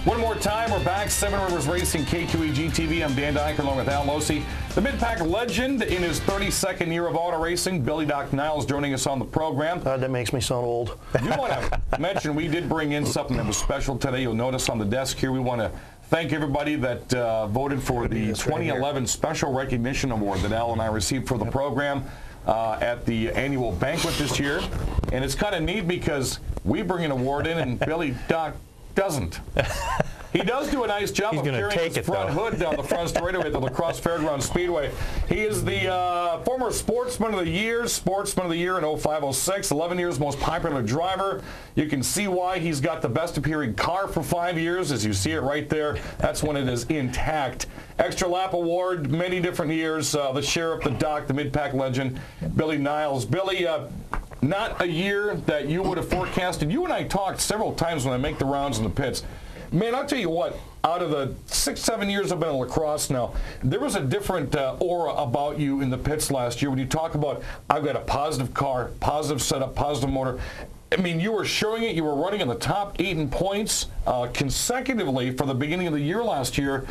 One more time, we're back. Seven Rivers Racing, KQEG TV. I'm Dan Dyker along with Al Losi. The mid-pack legend in his 32nd year of auto racing, Billy Doc Niles, joining us on the program. That makes me sound old. You want to mention we did bring in something that was special today. You'll notice on the desk here, we want to thank everybody that voted for the 2011 Special Recognition Award that Al and I received for the program at the annual banquet this year. And it's kind of neat because we bring an award in and Billy Doc doesn't. He does do a nice job of carrying his front hood down the front straightaway at the La Crosse Fairgrounds Speedway. He is the former Sportsman of the Year in 05-06, 11 years most popular driver. You can see why he's got the best appearing car for 5 years, as you see it right there. That's when it is intact. Extra Lap Award, many different years. The Sheriff, the Doc, the mid-pack legend, Billy Niles. Billy, not a year that you would have forecasted. You and I talked several times when I make the rounds in the pits. Man, I'll tell you what, out of the 6-7 years I've been in lacrosse now, there was a different aura about you in the pits last year when you talk about, I've got a positive car, positive setup, positive motor. I mean, you were showing it. You were running in the top 8 in points consecutively for the beginning of the year last year.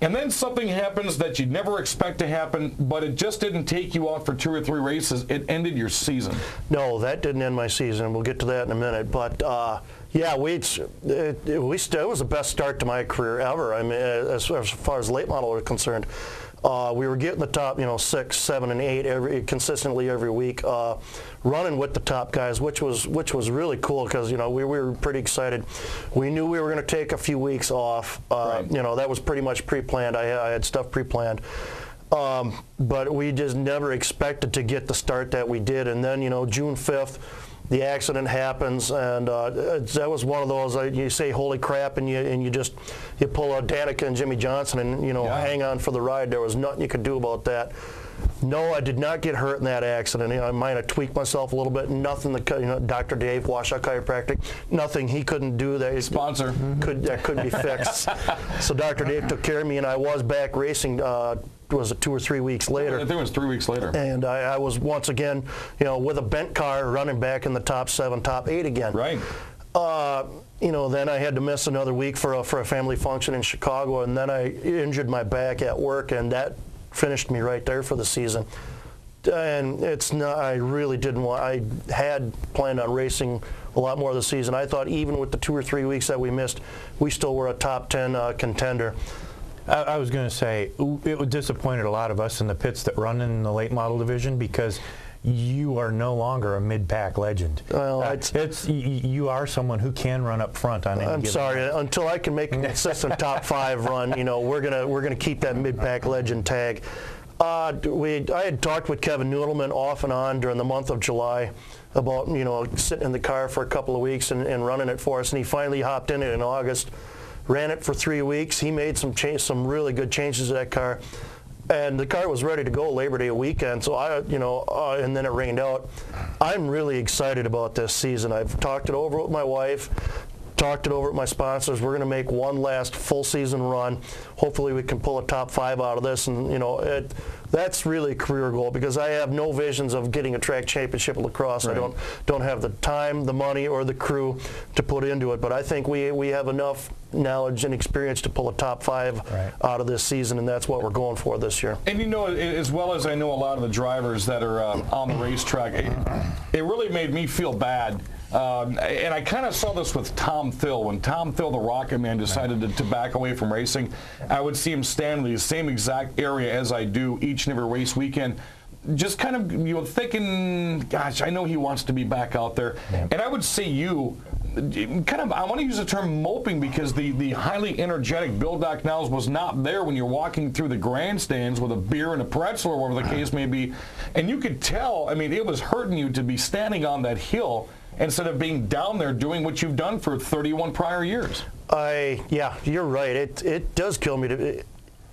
And then something happens that you'd never expect to happen, but it just didn't take you out for 2 or 3 races. It ended your season. No, that didn't end my season. We'll get to that in a minute. But, yeah, it was the best start to my career ever. I mean, as far as late model are concerned. We were getting the top, 6, 7, and 8 consistently every week, running with the top guys, which was really cool because we were pretty excited. We knew we were going to take a few weeks off. Right. That was pretty much pre-planned. I had stuff pre-planned. But we just never expected to get the start that we did. And then, June 5th, the accident happens, and that was one of those, you say, holy crap, and you pull out Danica and Jimmy Johnson and, hang on for the ride. There was nothing you could do about that. No, I did not get hurt in that accident. I might have tweaked myself a little bit. Nothing that, Dr. Dave, Washoe Chiropractic, nothing he couldn't do that. Sponsor. That couldn't be fixed. So Dr. Dave took care of me, and I was back racing. Was it 2 or 3 weeks later? I think it was 3 weeks later. And I was once again, with a bent car, running back in the top 7, top 8 again. Right. Then I had to miss another week for a family function in Chicago, and then I injured my back at work, and that finished me right there for the season. And it's not. I really didn't want. I had planned on racing a lot more of the season. I thought even with the 2 or 3 weeks that we missed, we still were a top 10 contender. I was going to say, it disappointed a lot of us in the pits that run in the late model division because you are no longer a mid-pack legend. Well, you are someone who can run up front on any given night. Until I can make a consistent top 5 run, we're gonna keep that mid-pack legend tag. I had talked with Kevin Noodleman off and on during the month of July about sitting in the car for a couple of weeks and running it for us, and he finally hopped in it in August. Ran it for 3 weeks. He made some really good changes to that car, and the car was ready to go Labor Day weekend. So and then it rained out. I'm really excited about this season. I've talked it over with my wife, talked it over with my sponsors. We're going to make one last full season run. Hopefully, we can pull a top 5 out of this, and that's really a career goal because I have no visions of getting a track championship in lacrosse. Right. I don't have the time, the money, or the crew to put into it. But I think we have enough knowledge and experience to pull a top 5 out of this season, and that's what we're going for this year. And as well as I know a lot of the drivers that are on the racetrack, it really made me feel bad. And I kind of saw this with Tom Thill. When Tom Thill, the Rocket Man, decided to back away from racing, I would see him stand in the same exact area as I do each and every race weekend, just kind of thinking, gosh, I know he wants to be back out there. Yeah. And I would say you, kind of, I want to use the term moping because the highly energetic Bill Doc Niles was not there when you're walking through the grandstands with a beer and a pretzel or whatever the case may be. And you could tell, I mean, it was hurting you to be standing on that hill instead of being down there doing what you've done for 31 prior years. Yeah, you're right. It does kill me to.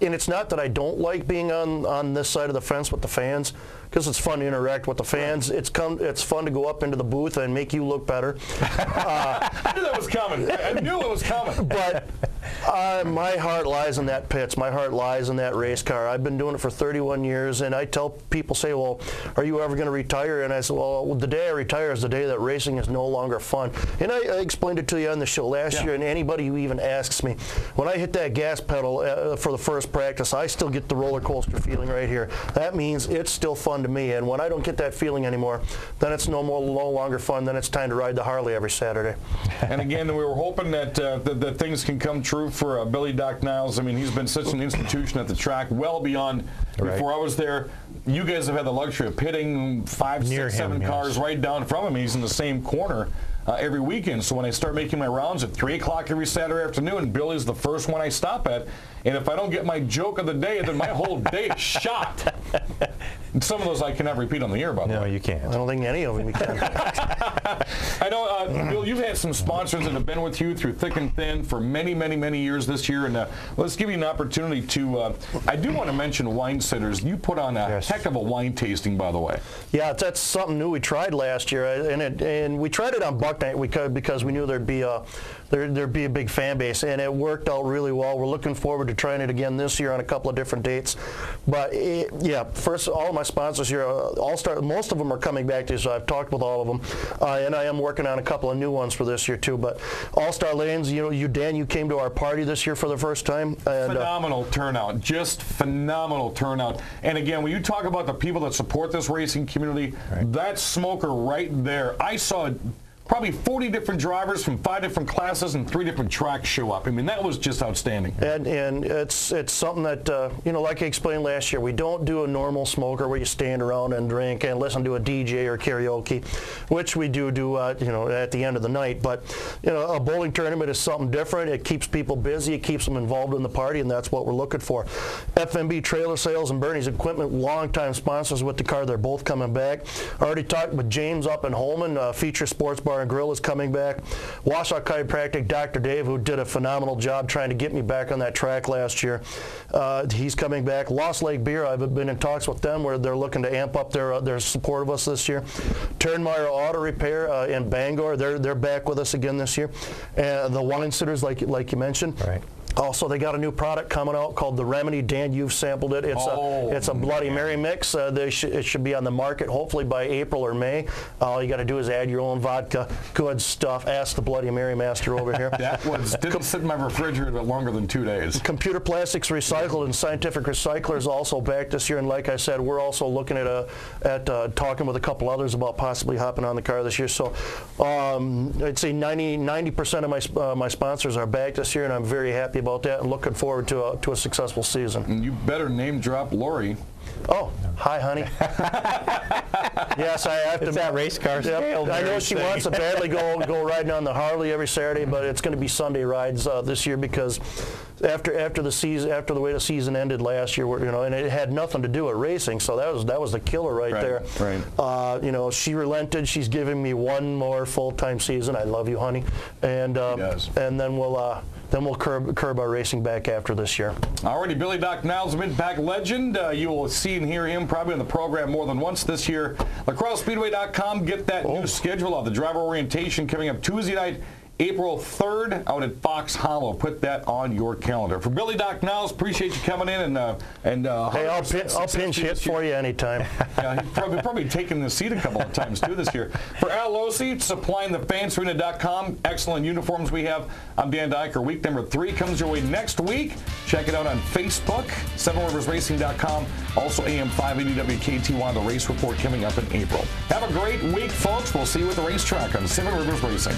And it's not that I don't like being on this side of the fence with the fans, because it's fun to interact with the fans. It's fun to go up into the booth and make you look better. I knew that was coming. I knew it was coming. But My heart lies in that pits. My heart lies in that race car. I've been doing it for 31 years, and I tell people, say, well, are you ever going to retire? And I said, well, the day I retire is the day that racing is no longer fun. And I explained it to you on the show last year, and anybody who even asks me, when I hit that gas pedal for the first practice, I still get the roller coaster feeling right here. That means it's still fun to me, and when I don't get that feeling anymore, then it's no longer fun. Then it's time to ride the Harley every Saturday. And again, we were hoping that that things can come true for Billy Doc Niles. I mean, he's been such an institution at the track, well beyond before I was there. You guys have had the luxury of pitting 5, 6, 7 cars right down from him. He's in the same corner every weekend. So when I start making my rounds at 3 o'clock every Saturday afternoon, Billy's the first one I stop at. And if I don't get my joke of the day, then my whole day is shot. And some of those I cannot repeat on the air, by the way. No, you can't. I don't think any of them you can. I know, Bill, you've had some sponsors that have been with you through thick and thin for many, many, many years this year. And let's give you an opportunity to, I do want to mention Wine Sitters. You put on a heck of a wine tasting, by the way. Yeah, that's something new we tried last year. And we tried it on Buck Night because we knew there'd be a big fan base, and it worked out really well. We're looking forward to trying it again this year on a couple of different dates. But first, all of my sponsors here, most of them are coming back to you, so I've talked with all of them, and I am working on a couple of new ones for this year too. But All-Star Lanes, Dan, you came to our party this year for the first time. And, phenomenal turnout, just phenomenal turnout. And again, when you talk about the people that support this racing community, that smoker right there, I saw probably 40 different drivers from 5 different classes and 3 different tracks show up. I mean, that was just outstanding. And it's something that, like I explained last year, we don't do a normal smoker where you stand around and drink and listen to a DJ or karaoke, which we do at the end of the night. But, a bowling tournament is something different. It keeps people busy. It keeps them involved in the party, and that's what we're looking for. FMB Trailer Sales and Bernie's Equipment, longtime sponsors with the car. They're both coming back. I already talked with James up in Holman. Feature Sports Bar and Grill is coming back. Washoe Chiropractic, Dr. Dave, who did a phenomenal job trying to get me back on that track last year. He's coming back. Lost Lake Beer, I've been in talks with them where they're looking to amp up their support of us this year. Turnmeyer Auto Repair in Bangor, they're back with us again this year. The Wine Sitters, like you mentioned. Right. Also, they got a new product coming out called the Remedy. Dan, you've sampled it. It's a Bloody Mary mix. It should be on the market hopefully by April or May. All you got to do is add your own vodka. Good stuff. Ask the Bloody Mary master over here. That didn't sit in my refrigerator longer than 2 days. Computer Plastics Recycled and Scientific Recyclers also back this year. And like I said, we're also looking at talking with a couple others about possibly hopping on the car this year. So I'd say 90% of my sponsors are back this year, and I'm very happy about that and looking forward to a successful season. And you better name drop Lori. Oh, hi, honey. Yes, I have to. It's that race car scale. I know she wants to badly go riding on the Harley every Saturday, but it's going to be Sunday rides this year because after the way the season ended last year, and it had nothing to do with racing, so that was the killer right there. Right. She relented. She's giving me one more full-time season. I love you, honey. And then we'll curb our racing back after this year. Already, Billy Doc Niles, mid-pack legend. You will see and hear him probably on the program more than once this year. LacrosseSpeedway.com. Get that new schedule of the driver orientation coming up Tuesday night, April 3rd, out at Fox Hollow. Put that on your calendar. For Billy Doc Niles, appreciate you coming in and hey, I'll pinch hit for you anytime. Yeah, he's probably taken the seat a couple of times too this year. For Al Losi, supplying the fansarena.com, excellent uniforms we have. I'm Dan Dyker. Week number 3 comes your way next week. Check it out on Facebook, SevenRiversRacing.com. Also AM 580 WKTY, the race report coming up in April. Have a great week, folks. We'll see you at the racetrack on Seven Rivers Racing.